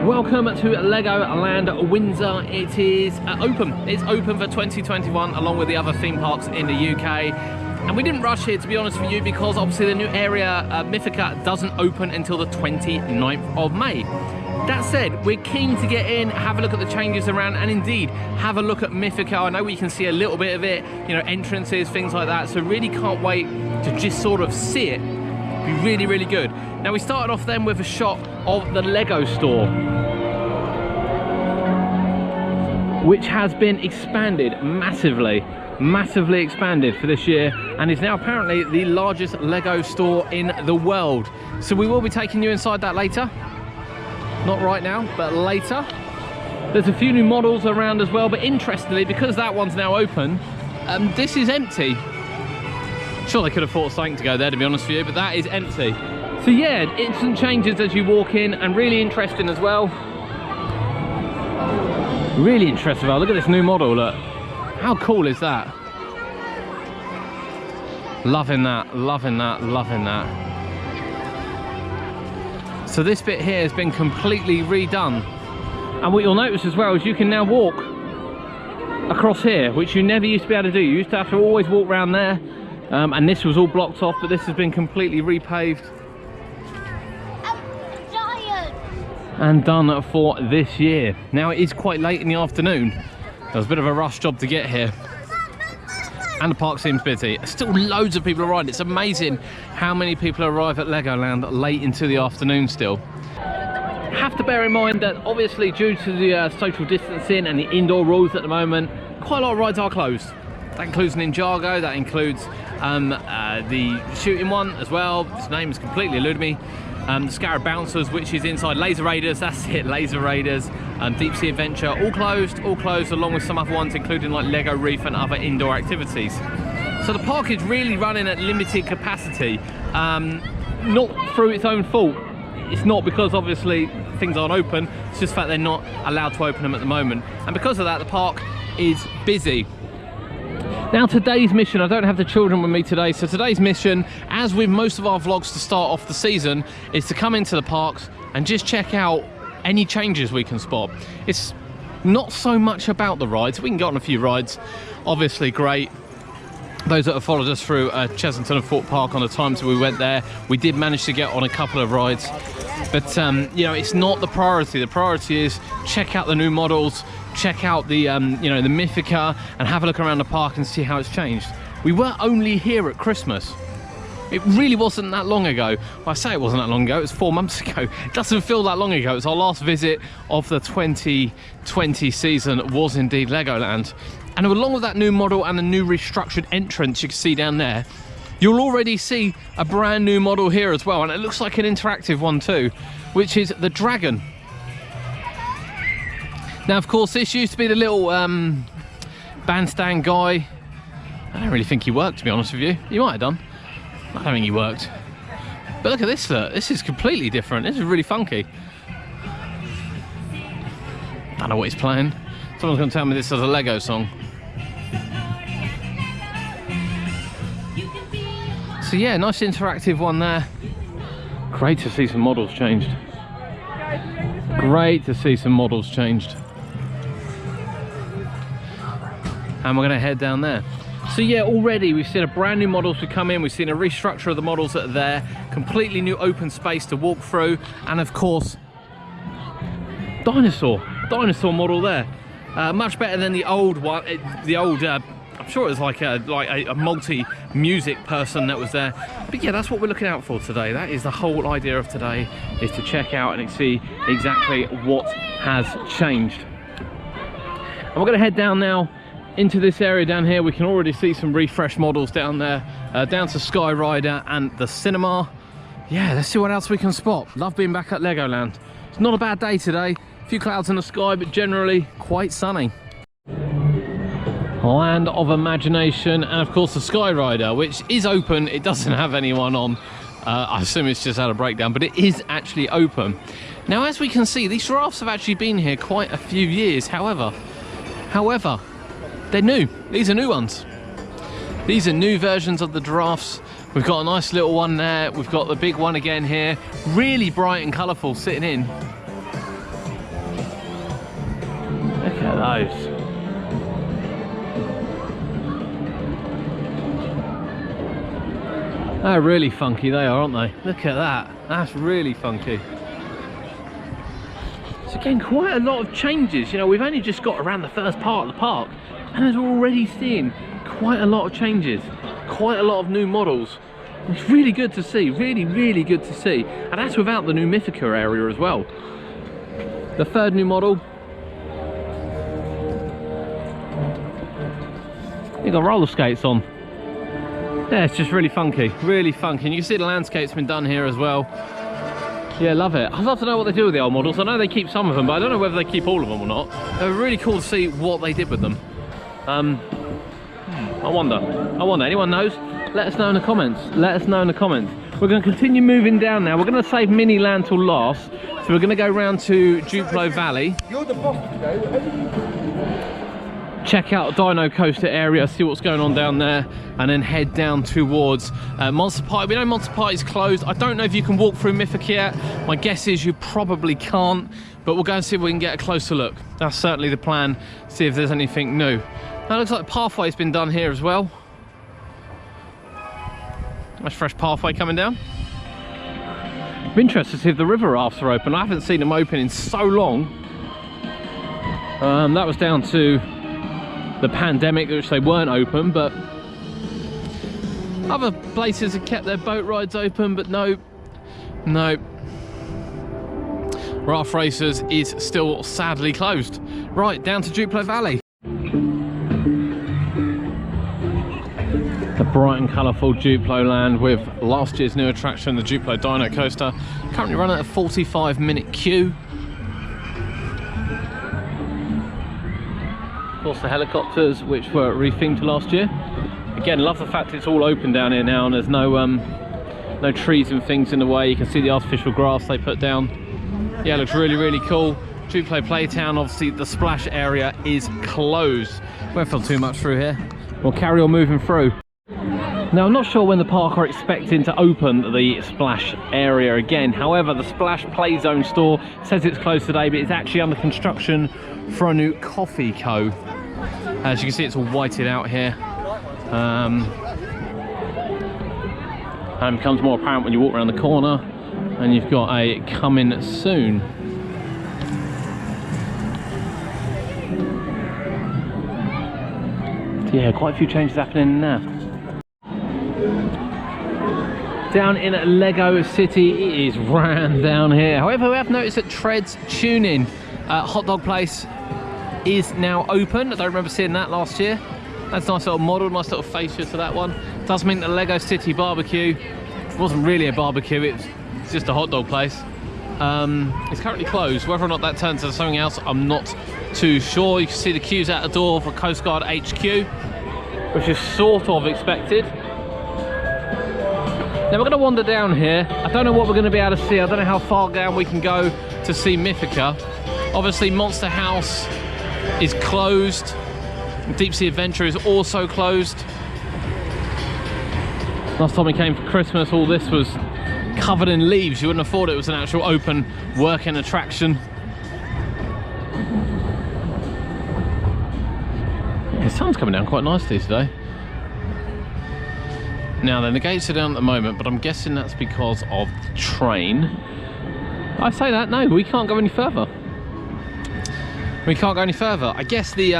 Welcome to Legoland Windsor. It is open. It's open for 2021 along with the other theme parks in the UK. And we didn't rush here, to be honest with you, because obviously the new area, Mythica, doesn't open until the 29th of May. That said, we're keen to get in, have a look at the changes around, and indeed have a look at Mythica. I know we can see a little bit of it, you know, entrances, things like that. So really can't wait to just sort of see it. Be really, really good. Now we started off then with a shot of the Lego store, which has been expanded massively expanded for this year, and is now apparently the largest Lego store in the world. So we will be taking you inside that later. Not right now, but later. There's a few new models around as well, but interestingly, because that one's now open, this is empty. Sure, they could have thought of something to go there, to be honest with you, but that is empty. So yeah, instant changes as you walk in, and really interesting as well. Really interesting. Look at this new model, look. How cool is that? Loving that, loving that, loving that. So this bit here has been completely redone. And what you'll notice as well is you can now walk across here, which you never used to be able to do. You used to have to always walk around there. And this was all blocked off, but this has been completely repaved and done for this year. Now it is quite late in the afternoon. There was a bit of a rush job to get here, and the park seems busy. Still loads of people around. It's amazing how many people arrive at Legoland late into the afternoon still. Have to bear in mind that obviously due to the social distancing and the indoor rules at the moment, quite a lot of rides are closed. That includes Ninjago, that includes the shooting one as well. Its name has completely eluded me. The Scarab Bouncers, which is inside Laser Raiders, that's it, Laser Raiders. Deep Sea Adventure, all closed, along with some other ones, including like Lego Reef and other indoor activities. So the park is really running at limited capacity, not through its own fault. It's not because obviously things aren't open, it's just the fact they're not allowed to open them at the moment. And because of that, the park is busy. Now today's mission, I don't have the children with me today, so today's mission, as with most of our vlogs to start off the season, is to come into the parks and just check out any changes we can spot. It's not so much about the rides. We can get on a few rides, obviously great. Those that have followed us through Chesington and Thorpe Park on the times that we went there, we did manage to get on a couple of rides. But you know, it's not the priority. The priority is check out the new models, check out the you know, the Mythica, and have a look around the park and see how it's changed. We were only here at Christmas. It really wasn't that long ago. Well, I say it wasn't that long ago, it was 4 months ago. It doesn't feel that long ago. It was our last visit of the 2020 season, was indeed Legoland. And along with that new model and the new restructured entrance you can see down there, you'll already see a brand new model here as well, and it looks like an interactive one too, which is the Dragon. Now of course this used to be the little bandstand guy. I don't really think he worked, to be honest with you. He might have done. I don't think he worked. But look at this, look. This is completely different. This is really funky. I don't know what he's playing. Someone's going to tell me this is a Lego song. So yeah, nice interactive one there. Great to see some models changed. Great to see some models changed. And we're going to head down there. So yeah, already we've seen a brand new models to come in. We've seen a restructure of the models that are there. Completely new open space to walk through. And of course, dinosaur model there. Much better than the old one. I'm sure it was like a multi-music person that was there. But yeah, that's what we're looking out for today. That is the whole idea of today, is to check out and see exactly what has changed. And we're going to head down now into this area down here. We can already see some refreshed models down there, down to Sky Rider and the cinema. Yeah, let's see what else we can spot. Love being back at Legoland. It's not a bad day today. A few clouds in the sky, but generally quite sunny. Land of Imagination, and of course the Sky Rider, which is open. It doesn't have anyone on. I assume it's just had a breakdown, but it is actually open. Now, as we can see, these giraffes have actually been here quite a few years. However, they're new. These are new ones. These are new versions of the giraffes. We've got a nice little one there. We've got the big one again here. Really bright and colourful sitting in. Look at those. They're really funky, they are, aren't they? Look at that. That's really funky. So again, quite a lot of changes. You know, we've only just got around the first part of the park and there's already seen quite a lot of changes. Quite a lot of new models. It's really good to see. Really, really good to see. And that's without the new Mythica area as well. The third new model. You got roller skates on. Yeah, it's just really funky, really funky. And you can see the landscape's been done here as well. Yeah, love it. I'd love to know what they do with the old models. I know they keep some of them, but I don't know whether they keep all of them or not. It was really cool to see what they did with them. I wonder. Anyone knows? Let us know in the comments. Let us know in the comments. We're going to continue moving down now. We're going to save Miniland till last. So we're going to go round to Duplo Valley. You're the boss today. Check out Dino Coaster area, see what's going on down there, and then head down towards Monster Party. We know Monster Party's closed. I don't know if you can walk through Mythica yet. My guess is you probably can't, but we'll go and see if we can get a closer look. That's certainly the plan, see if there's anything new. Now it looks like the pathway's been done here as well. Nice fresh pathway coming down. I'm interested to see if the river rafts are open. I haven't seen them open in so long. That was down to the pandemic, which they weren't open, but other places have kept their boat rides open, but no. Raft Racers is still sadly closed. Right, down to Duplo Valley. The bright and colourful Duplo Land with last year's new attraction, the Duplo Dino Coaster, currently running at a 45-minute queue. Of course, the helicopters, which were rethemed to last year. Again, love the fact it's all open down here now and there's no trees and things in the way. You can see the artificial grass they put down. Yeah, it looks really, really cool. Duplo Playtown, obviously the splash area is closed. Won't feel too much through here. We'll carry on moving through. Now, I'm not sure when the park are expecting to open the splash area again. However, the Splash Play Zone store says it's closed today, but it's actually under construction for a new coffee co. As you can see, it's all whited out here. And it becomes more apparent when you walk around the corner, and you've got a coming soon. So yeah, quite a few changes happening in there. Down in Lego City, it is ran down here. However, we have noticed that Tread's Tuning hot dog place is now open. I don't remember seeing that last year. That's a nice little model, nice little fascia to that one. Does mean the Lego City barbecue wasn't really a barbecue, it's just a hot dog place. It's currently closed. Whether or not that turns into something else, I'm not too sure. You can see the queues out the door for Coast Guard HQ, which is sort of expected. Now we're going to wander down here. I don't know what we're going to be able to see. I don't know how far down we can go to see Mythica. Obviously Monster House is closed. Deep Sea Adventure is also closed. Last time we came for Christmas, all this was covered in leaves. You wouldn't have thought it was an actual open working attraction. The sun's coming down quite nicely today. Now then, the gates are down at the moment, but I'm guessing that's because of the train. I say that, no, we can't go any further. We can't go any further. I guess the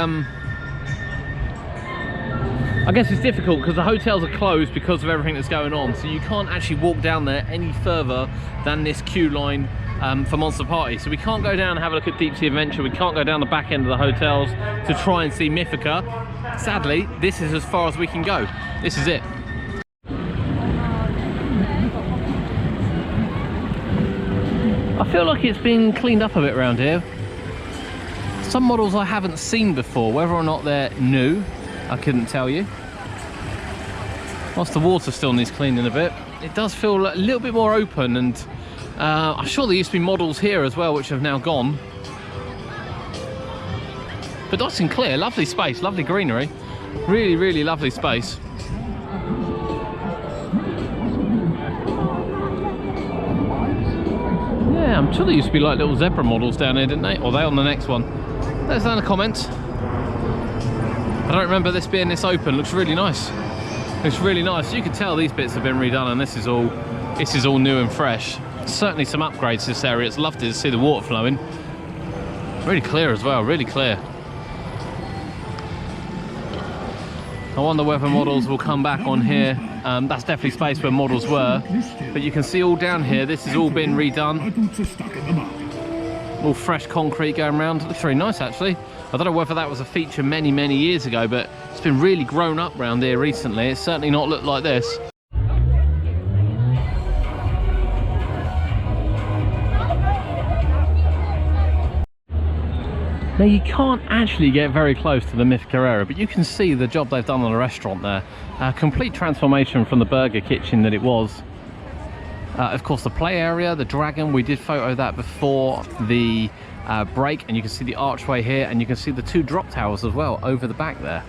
I guess it's difficult because the hotels are closed because of everything that's going on, so you can't actually walk down there any further than this queue line for Monster Party. So we can't go down and have a look at Deep Sea Adventure. We can't go down the back end of the hotels to try and see Mythica. Sadly, this is as far as we can go. This is it. I feel like it's been cleaned up a bit around here. Some models I haven't seen before, whether or not they're new, I couldn't tell you. Whilst the water still needs cleaning a bit, it does feel a little bit more open, and I'm sure there used to be models here as well which have now gone. But nice and clear, lovely space, lovely greenery. Really, really lovely space. Yeah, I'm sure there used to be like little zebra models down here, didn't they? Or are they on the next one? Let us know in the comments. I don't remember this being this open. Looks really nice. Looks really nice. You can tell these bits have been redone, and this is all new and fresh. Certainly some upgrades to this area. It's lovely to see the water flowing. Really clear as well, really clear. I wonder whether models will come back on here. That's definitely space where models were. But you can see all down here, this has all been redone. All fresh concrete going around. It looks very nice actually. I don't know whether that was a feature many years ago, but it's been really grown up around here recently. It's certainly not looked like this. Now you can't actually get very close to the Mythica area, but you can see the job they've done on the restaurant there. A complete transformation from the burger kitchen that it was. Of course the play area, the dragon, we did photo that before the break, and you can see the archway here, and you can see the 2 drop towers as well over the back there.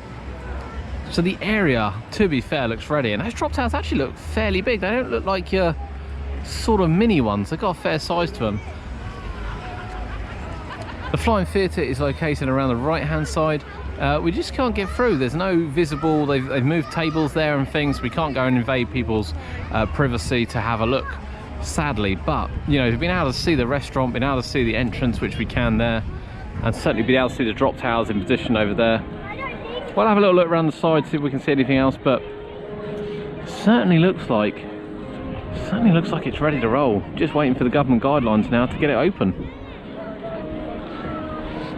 So the area, to be fair, looks ready, and those drop towers actually look fairly big. They don't look like your sort of mini ones. They've got a fair size to them. The Flying Theatre is located around the right hand side. We just can't get through. There's no visible, they've moved tables there and things. We can't go and invade people's privacy to have a look, sadly. But you know, we've been able to see the restaurant, been able to see the entrance, which we can there, and certainly been able to see the drop towers in position over there. We'll have a little look around the side, see if we can see anything else, but certainly looks like it's ready to roll. Just waiting for the government guidelines now to get it open.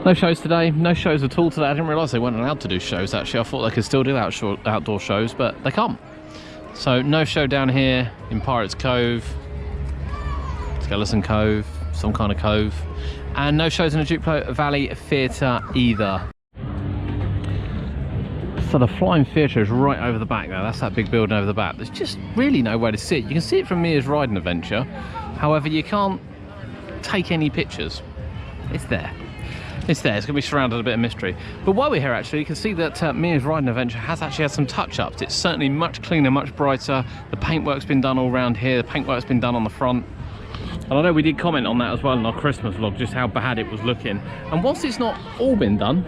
No shows today, no shows at all today. I didn't realise they weren't allowed to do shows actually. I thought they could still do outdoor shows, but they can't. So no show down here in Pirates Cove, Skeleton Cove, some kind of cove, and no shows in the Duplo Valley Theatre either. So the Flying Theatre is right over the back there. That's that big building over the back. There's just really nowhere to sit. You can see it from Mia's Riding Adventure. However, you can't take any pictures. It's there. It's there. It's going to be surrounded a bit of mystery. But while we're here, actually, you can see that Mia's Riding Adventure has actually had some touch-ups. It's certainly much cleaner, much brighter. The paintwork's been done all around here. The paintwork's been done on the front. And I know we did comment on that as well in our Christmas vlog, just how bad it was looking. And whilst it's not all been done,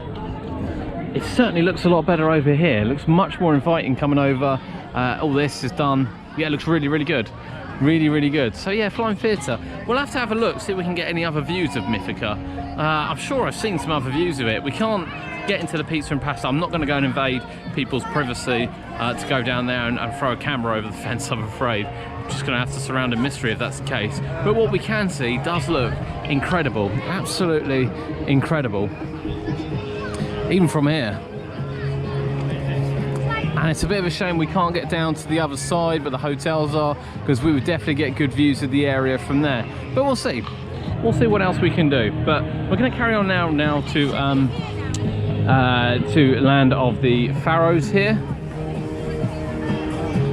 it certainly looks a lot better over here. It looks much more inviting coming over. All this is done. Yeah, it looks really good. Really good. So yeah, Flying Theatre. We'll have to have a look, see if we can get any other views of Mythica. I'm sure I've seen some other views of it. We can't get into the pizza and pasta. I'm not going to go and invade people's privacy to go down there and throw a camera over the fence, I'm afraid. I'm just going to have to surround a mystery if that's the case. But what we can see does look incredible. Absolutely incredible. Even from here. And it's a bit of a shame we can't get down to the other side, but the hotels are, because we would definitely get good views of the area from there. But we'll see. We'll see what else we can do. But we're going to carry on now to land of the Pharaohs here,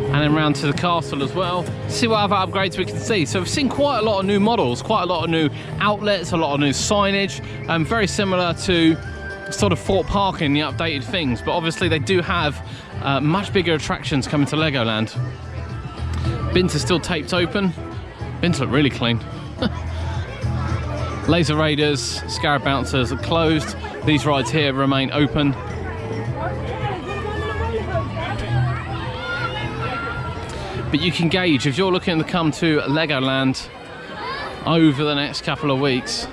and then round to the castle as well. See what other upgrades we can see. So we've seen quite a lot of new models, quite a lot of new outlets, a lot of new signage, very similar to sort of Fort Park in the updated things, but obviously they do have much bigger attractions coming to Legoland. Bins are still taped open. Bins look really clean. Laser Raiders, Scarab Bouncers are closed. These rides here remain open. But you can gauge, if you're looking to come to Legoland over the next couple of weeks,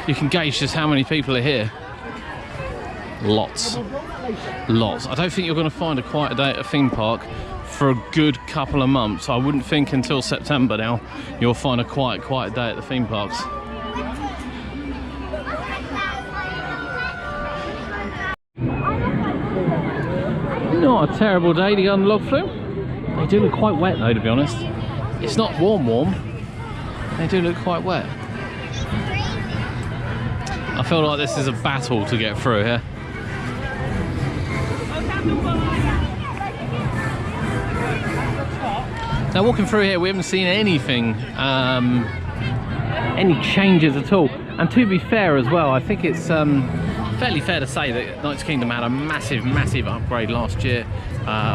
you can gauge just how many people are here. Lots. I don't think you're going to find a quiet day at a theme park for a good couple of months. I wouldn't think until September now you'll find a quiet day at the theme parks. Not a terrible day to go on the log flume. They do look quite wet though, to be honest. It's not warm. They do look quite wet. I feel like this is a battle to get through here. Now walking through here, we haven't seen anything, any changes at all. And to be fair as well, I think it's fairly fair to say that Knights Kingdom had a massive upgrade last year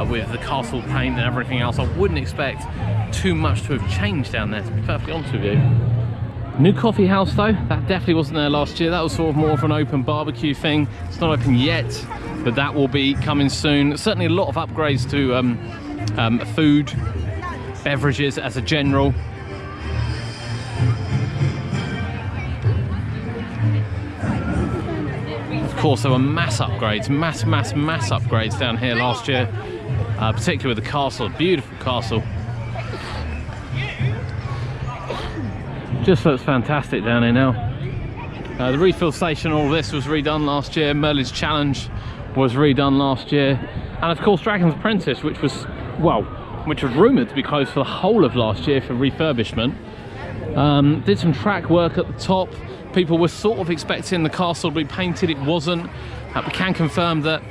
with the castle paint and everything else. I wouldn't expect too much to have changed down there, to be perfectly honest with you. New coffee house though, that definitely wasn't there last year. That was sort of more of an open barbecue thing. It's not open yet, but that will be coming soon. Certainly a lot of upgrades to food, beverages as a general. Of course, there were mass upgrades, mass upgrades down here last year, particularly with the castle, beautiful castle. Just looks fantastic down here now. The refill station, all of this was redone last year. Merlin's Challenge was redone last year. And of course, Dragon's Apprentice, which was, well, which was rumoured to be closed for the whole of last year for refurbishment. Did some track work at the top. People were sort of expecting the castle to be painted. It wasn't. We can confirm that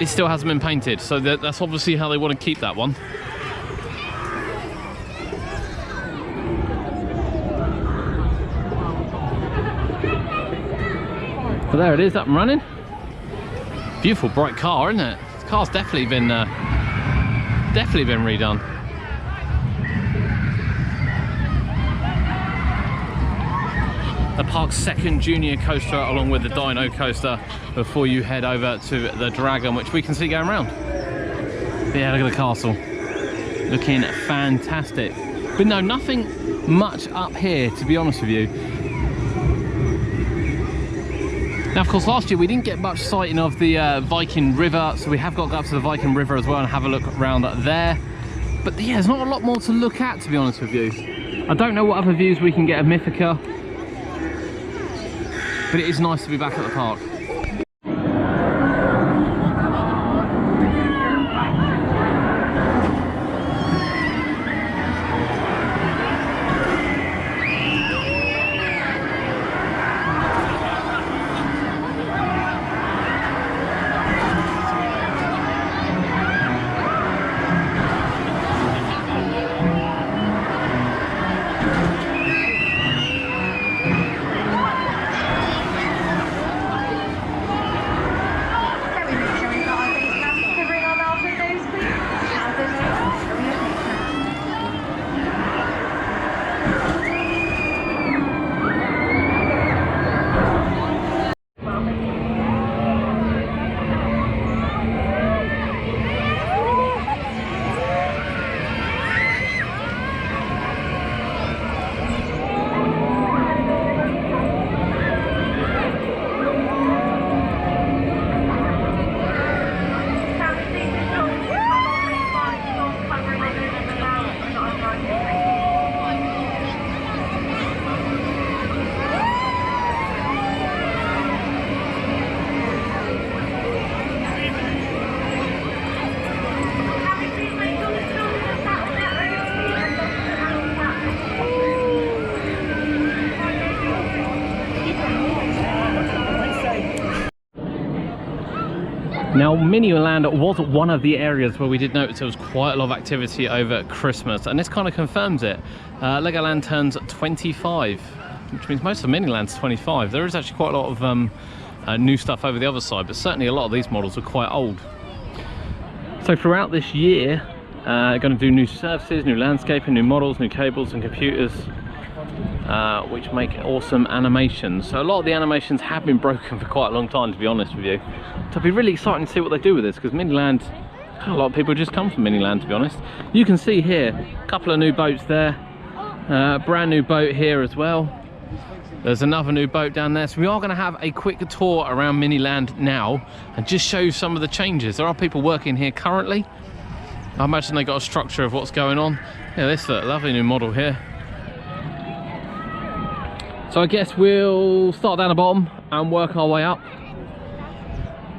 it still hasn't been painted. So that's obviously how they want to keep that one. So there it is, up and running. Beautiful, bright car, isn't it? This car's definitely been redone. The park's second junior coaster, along with the Dino coaster, before you head over to the Dragon, which we can see going around. But yeah, look at the castle, looking fantastic. But no, nothing much up here, to be honest with you. Now, of course, last year we didn't get much sighting of the Viking River, so we have got to go up to the Viking River as well and have a look around there. But yeah, there's not a lot more to look at, to be honest with you. I don't know what other views we can get of Mythica, but it is nice to be back at the park. Now, Miniland was one of the areas where we did notice there was quite a lot of activity over Christmas, and this kind of confirms it. Legoland turns 25, which means most of Miniland's 25. There is actually quite a lot of new stuff over the other side, but certainly a lot of these models are quite old. So throughout this year, going to do new services, new landscaping, new models, new cables and computers, which make awesome animations. So a lot of the animations have been broken for quite a long time, to be honest with you. So it'll be really exciting to see what they do with this, because Miniland, a lot of people just come from Miniland, to be honest. You can see here a couple of new boats there, brand new boat here as well. There's another new boat down there. So we are going to have a quick tour around Miniland now and just show you some of the changes. There are people working here currently. I imagine they got a structure of what's going on. Yeah, this lovely new model here. So I guess we'll start down the bottom and work our way up.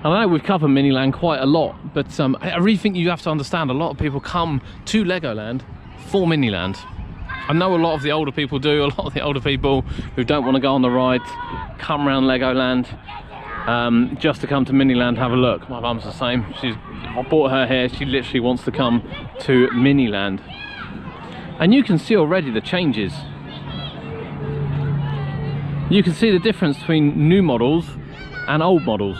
I know we've covered Miniland quite a lot, but I really think you have to understand a lot of people come to Legoland for Miniland. I know a lot of the older people do. A lot of the older people who don't want to go on the rides come around Legoland just to come to Miniland, have a look. My mum's the same. I bought her here. She literally wants to come to Miniland. And you can see already the changes. You can see the difference between new models and old models,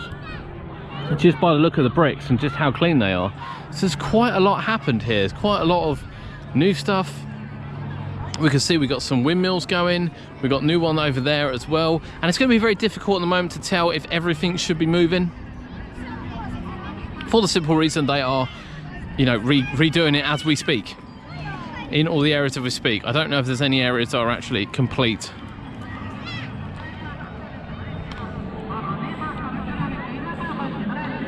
just by the look of the bricks and just how clean they are. So there's quite a lot happened here. There's quite a lot of new stuff, We can see we've got some windmills going. We've got new one over there as well. And it's going to be very difficult at the moment to tell if everything should be moving. For the simple reason they are, you know, redoing it as we speak. In all the areas that we speak. I don't know if there's any areas that are actually complete.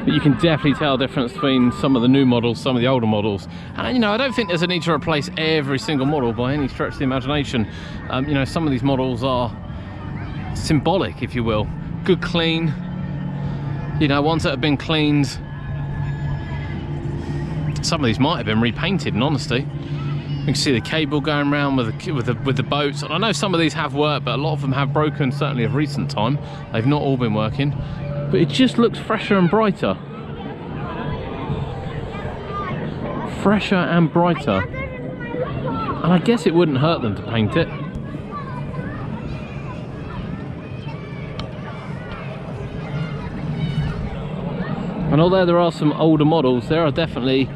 But you can definitely tell the difference between some of the new models, some of the older models. And you know, I don't think there's a need to replace every single model by any stretch of the imagination. You know, some of these models are symbolic, if you will. Good clean. You know, ones that have been cleaned. Some of these might have been repainted, in honesty. You can see the cable going around with the boats. And I know some of these have worked, but a lot of them have broken, certainly of recent time. They've not all been working. But it just looks fresher and brighter. Fresher and brighter. And I guess it wouldn't hurt them to paint it. And although there are some older models, there are definitely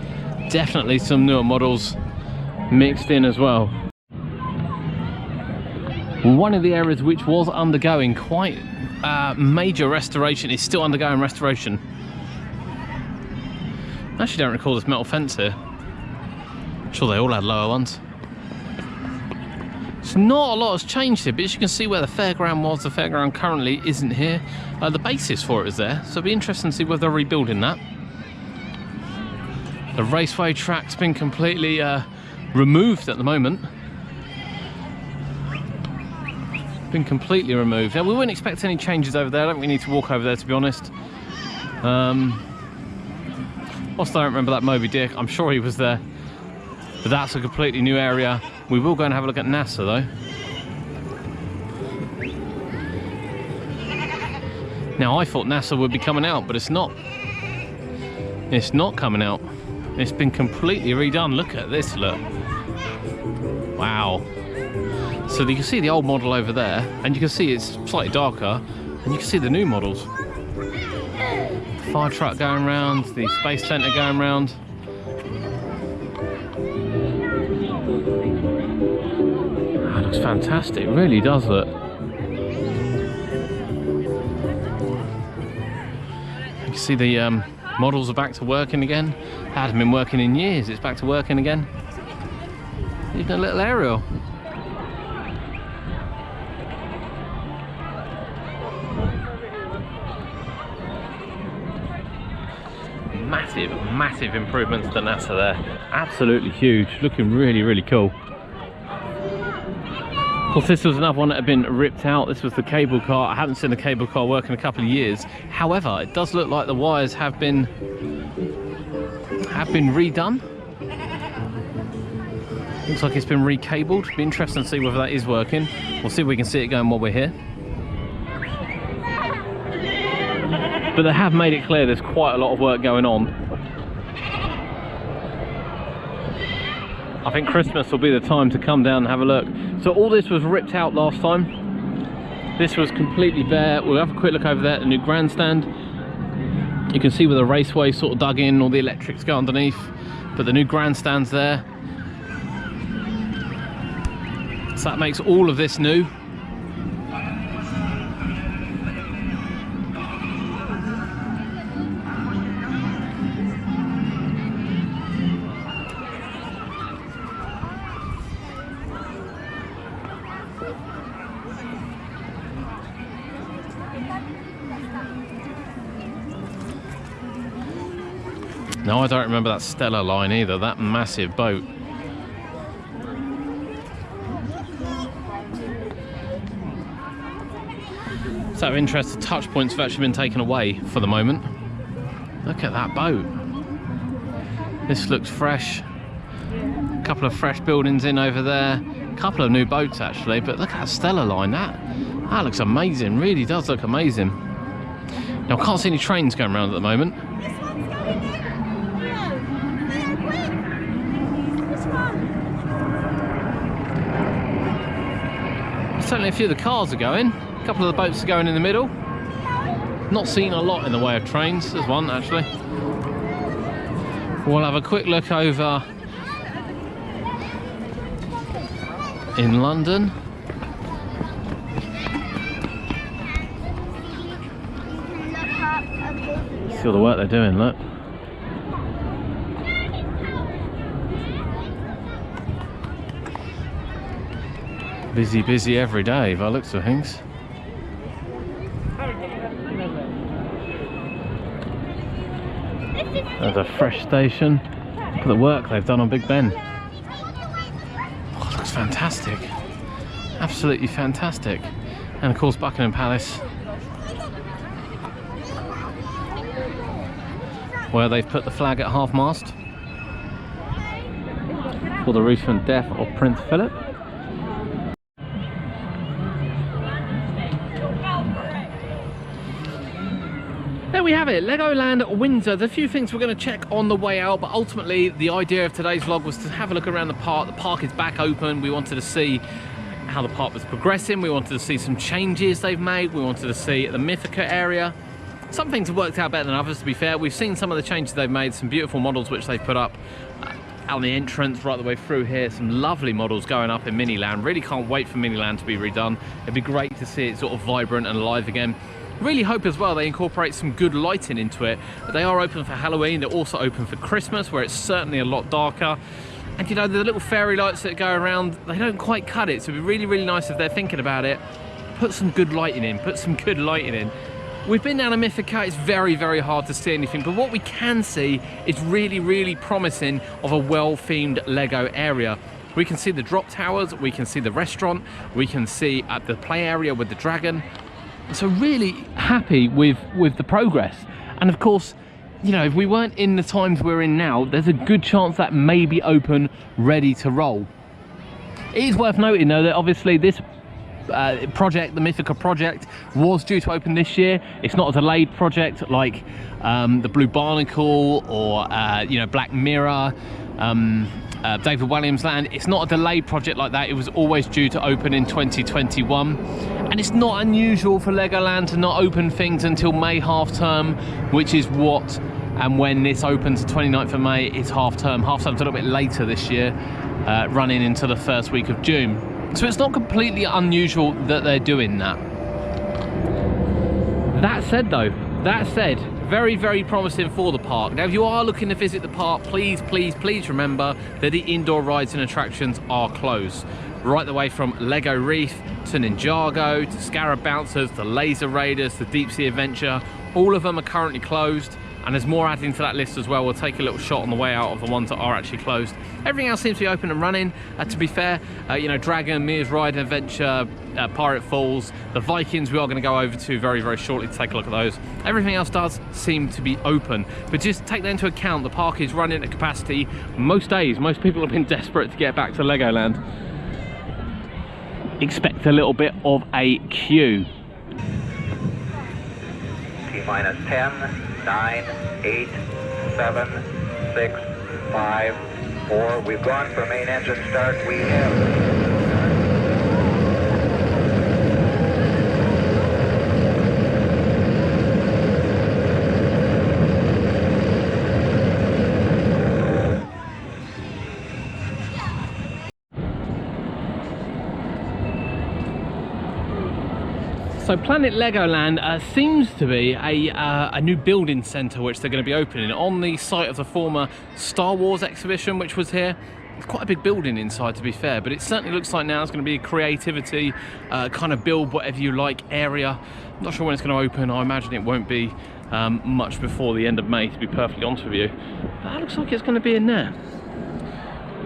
some newer models mixed in as well. One of the areas which was undergoing quite major restoration is still undergoing restoration. I actually don't recall this metal fence here. I'm sure they all had lower ones. So not a lot has changed here, but as you can see where the fairground was, the fairground currently isn't here. The basis for it is there, so it'll be interesting to see whether they're rebuilding that. The raceway track's been completely removed at the moment. Been completely removed. Now, we wouldn't expect any changes over there. I don't think we need to walk over there, to be honest. Whilst I don't remember that Moby Dick, I'm sure he was there. But that's a completely new area. We will go and have a look at NASA though. Now, I thought NASA would be coming out, but it's not. It's not coming out. It's been completely redone. Look at this, look. Wow. So you can see the old model over there, and you can see it's slightly darker, and you can see the new models. Fire truck going around, the space center going around. That looks fantastic, it really does look. You can see the models are back to working again. Hadn't been working in years, it's back to working again. Even a little aerial. Massive improvements to NASA there. Absolutely huge, looking really cool. Of course, this was another one that had been ripped out. This was the cable car. I haven't seen the cable car work in a couple of years. However, it does look like the wires have been redone. Looks like it's been recabled. Be interesting to see whether that is working. We'll see if we can see it going while we're here. But they have made it clear there's quite a lot of work going on. I think Christmas will be the time to come down and have a look. So all this was ripped out last time. This was completely bare. We'll have a quick look over there at the new grandstand. You can see where the raceway sort of dug in, all the electrics go underneath. But the new grandstand's there. So that makes all of this new. No, I don't remember that Stella line either, that massive boat. So of interest, the touch points have actually been taken away for the moment. Look at that boat. This looks fresh. A couple of fresh buildings in over there. A couple of new boats actually, but look at that Stella line. That looks amazing, really does look amazing. Now I can't see any trains going around at the moment. Certainly a few of the cars are going. A couple of the boats are going in the middle. Not seeing a lot in the way of trains. There's one actually. We'll have a quick look over in London. See all the work they're doing, look. Busy, busy every day by the looks of things. There's a fresh station. Look at the work they've done on Big Ben. Oh, it looks fantastic. Absolutely fantastic. And of course Buckingham Palace, where they've put the flag at half-mast for the recent death of Prince Philip. There we have it, Legoland Windsor. There's a few things we're going to check on the way out, but ultimately the idea of today's vlog was to have a look around the park. The park is back open. We wanted to see how the park was progressing. We wanted to see some changes they've made. We wanted to see the Mythica area. Some things have worked out better than others, to be fair. We've seen some of the changes they've made, some beautiful models which they've put up out on the entrance right the way through here. Some lovely models going up in Miniland. Really can't wait for Miniland to be redone. It'd be great to see it sort of vibrant and alive again. Really hope as well they incorporate some good lighting into it. They are open for Halloween. They're also open for Christmas, where it's certainly a lot darker. And you know, the little fairy lights that go around, they don't quite cut it. So it'd be really, really nice if they're thinking about it. Put some good lighting in, put some good lighting in. We've been down to Mythica. It's very, very hard to see anything, but what we can see is really, really promising of a well-themed Lego area. We can see the drop towers, we can see the restaurant, we can see at the play area with the dragon. So really happy with the progress. And of course, you know, if we weren't in the times we're in now, there's a good chance that may be open, ready to roll. It is worth noting though that obviously this project, the Mythica project, was due to open this year. It's not a delayed project like the Blue Barnacle or you know, Black Mirror, David Walliams Land. It's not a delayed project like that. It was always due to open in 2021, and it's not unusual for Legoland to not open things until May half term, which is what and when this opens, the 29th of May. It's half term. Half term's a little bit later this year, running into the first week of June. So it's not completely unusual that they're doing that. That said though, very, very promising for the park. Now, if you are looking to visit the park, please, please, please remember that the indoor rides and attractions are closed. Right the way from Lego Reef to Ninjago to Scarab Bouncers, the Laser Raiders, the Deep Sea Adventure, all of them are currently closed. And there's more adding to that list as well. We'll take a little shot on the way out of the ones that are actually closed. Everything else seems to be open and running. To be fair, you know, Dragon, Mia's Ride Adventure, Pirate Falls, the Vikings we are going to go over to very, very shortly to take a look at those. Everything else does seem to be open. But just take that into account, the park is running at capacity most days. Most people have been desperate to get back to Legoland. Expect a little bit of a queue. T-minus 10. 9, 8, 7, 6, 5, 4. We've gone for main engine start. We have. So Planet Legoland seems to be a new building centre which they're going to be opening on the site of the former Star Wars exhibition which was here. It's quite a big building inside, to be fair, but it certainly looks like now it's going to be a creativity kind of build whatever you like area. I'm not sure when it's going to open. I imagine it won't be much before the end of May, to be perfectly honest with you. But that looks like it's going to be in there.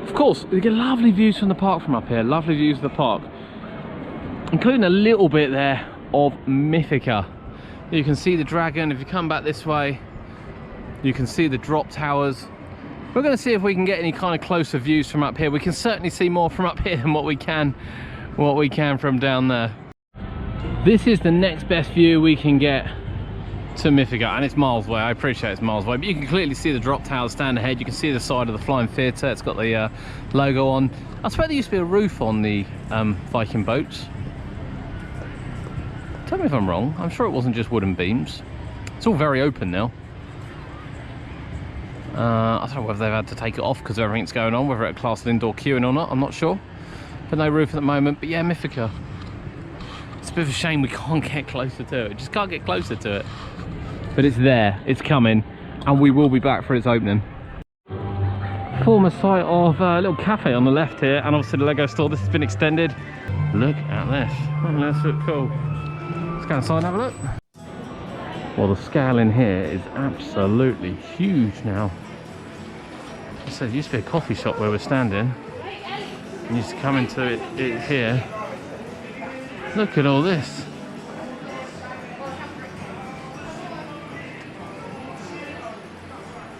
Of course, we get lovely views from the park from up here. Lovely views of the park, including a little bit there of Mythica. You can see the dragon. If you come back this way, you can see the drop towers. We're going to see if we can get any kind of closer views from up here. We can certainly see more from up here than what we can from down there. This is the next best view we can get to Mythica, and it's miles away. I appreciate it's miles away, but you can clearly see the drop towers stand ahead. You can see the side of the Flying Theatre. It's got the logo on. I swear there used to be a roof on the Viking boats. Tell me if I'm wrong. I'm sure it wasn't just wooden beams. It's all very open now. I don't know whether they've had to take it off because everything's going on, whether it classed as indoor queuing or not, I'm not sure. but no roof at the moment. But yeah, Mythica. It's a bit of a shame we can't get closer to it. Just can't get closer to it. But it's there, it's coming, and we will be back for its opening. Former site of a little cafe on the left here, and obviously the Lego store. This has been extended. Look at this. Oh, that's so cool. Let's go inside and have a look. Well, the scale in here is absolutely huge now. It says it used to be a coffee shop where we're standing. You used to come into it here. Look at all this.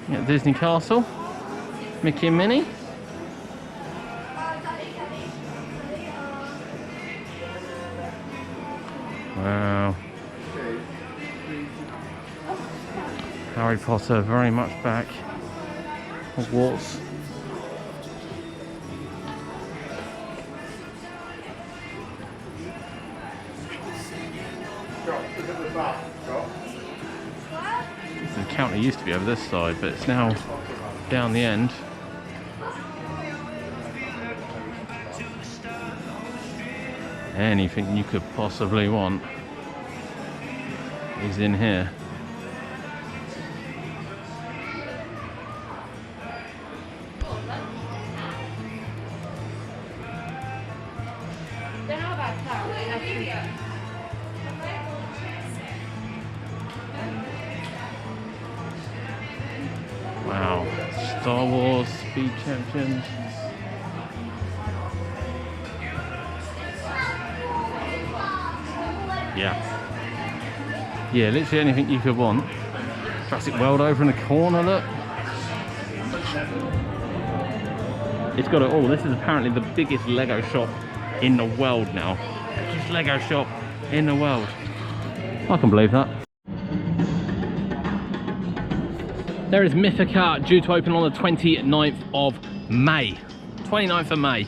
Yeah, Disney Castle, Mickey and Minnie. Wow. Harry Potter very much back. Hogwarts. The counter used to be over this side, but it's now down the end. Anything you could possibly want is in here. Wow, Star Wars Speed Champions. Yeah, literally anything you could want. Jurassic World over in the corner, look. It's got it all. This is apparently the biggest Lego shop in the world now. Biggest Lego shop in the world. I can believe that. There is Mythica, due to open on the 29th of May. 29th of May.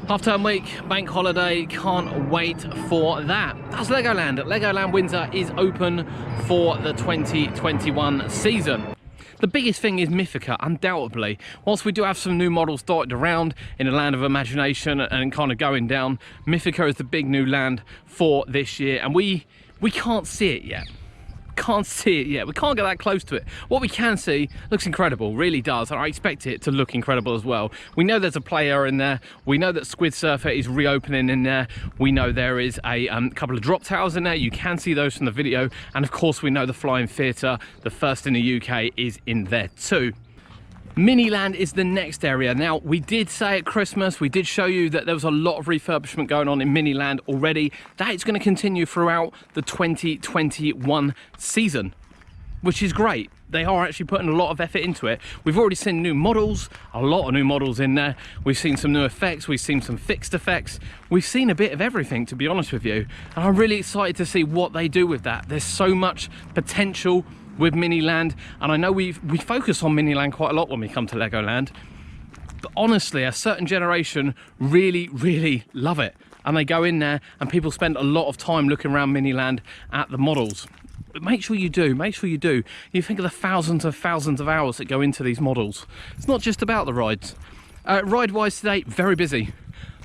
Half-term week, bank holiday, can't wait for that. That's Legoland. Legoland Windsor is open for the 2021 season. The biggest thing is Mythica, undoubtedly. Whilst we do have some new models dotted around in a land of imagination and kind of going down, Mythica is the big new land for this year, and we can't see it yet. Can't see it yet. We can't get that close to it. What we can see looks incredible, really does, and I expect it to look incredible as well. We know there's a play area in there. We know that Squid Surfer is reopening in there. We know there is a couple of drop towers in there. You can see those from the video, and of course we know the Flying Theatre, the first in the UK, is in there too. Miniland is the next area. Now, we did say at Christmas, we did show you that there was a lot of refurbishment going on in Miniland already. That is going to continue throughout the 2021 season, which is great. They are actually putting a lot of effort into it. We've already seen new models, a lot of new models in there. We've seen some new effects, we've seen some fixed effects. We've seen a bit of everything, to be honest with you. And I'm really excited to see what they do with that. There's so much potential with Miniland, and I know we focus on Miniland quite a lot when we come to Legoland, but honestly a certain generation really love it, and they go in there and people spend a lot of time looking around Miniland at the models. But make sure you do. You think of the thousands of hours that go into these models. It's not just about the rides. Ride wise today, very busy,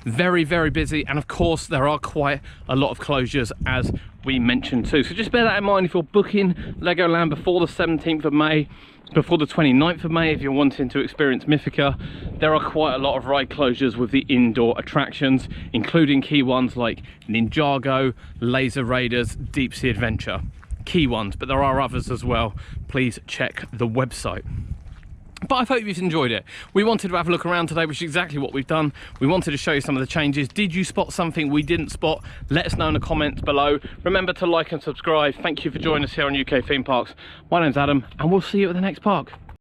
very busy, and of course there are quite a lot of closures as we mentioned too, so just bear that in mind if you're booking Legoland before the 17th of May, before the 29th of May. If you're wanting to experience Mythica, there are quite a lot of ride closures with the indoor attractions, including key ones like Ninjago, Laser Raiders, Deep Sea Adventure. Key ones, but there are others as well. Please check the website. But I hope you've enjoyed it. We wanted to have a look around today, which is exactly what we've done. We wanted to show you some of the changes. Did you spot something we didn't spot? Let us know in the comments below. Remember to like and subscribe. Thank you for joining us here on UK Theme Parks. My name's Adam, and we'll see you at the next park.